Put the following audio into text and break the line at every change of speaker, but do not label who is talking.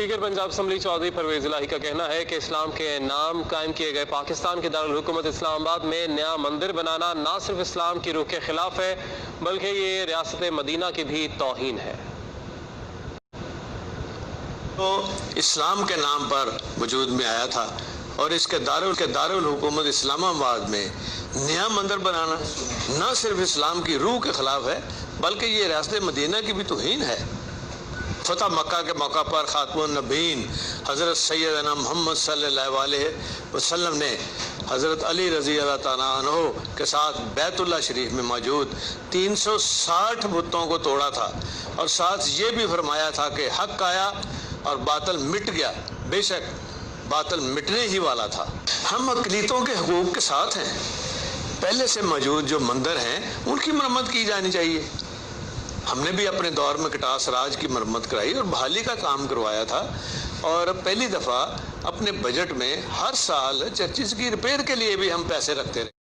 Speaker Punjab assembly Chaudhary Parvez इलाही का कहना है कि इस्लाम के नाम कायम किए गए पाकिस्तान के दारुल हुकूमत इस्लामाबाद में नया मंदिर बनाना ना सिर्फ इस्लाम की रूह के खिलाफ है बल्कि ये रियासत मदीना की भी तौहीन है।
तो इस्लाम के नाम पर वजूद में आया था और इसके दारुल हुकूमत इस्लामाबाद में नया मंदिर बनाना न सिर्फ इस्लाम की रूह के खिलाफ है बल्कि ये रियासत मदीना की भी तौहीन है। फतह मक्का के मौका पर खातमुन नबीन हज़रत सैयदना मोहम्मद सल्लल्लाहु अलैहि वसल्लम ने हज़रत अली रज़ी अल्लाह तआला अन्हु के साथ बैतुल्लाह शरीफ में मौजूद 360 बुतों को तोड़ा था और साथ ये भी फरमाया था कि हक आया और बातिल मिट गया। बेशक बातिल मिटने ही वाला था। हम अक़लीतों के हकूक़ के साथ हैं। पहले से मौजूद जो मंदिर हैं उनकी मरम्मत की जानी चाहिए। हमने भी अपने दौर में कटास राज की मरम्मत कराई और बहाली का काम करवाया था और पहली दफ़ा अपने बजट में हर साल चर्चिज़ की रिपेयर के लिए भी हम पैसे रखते रहे।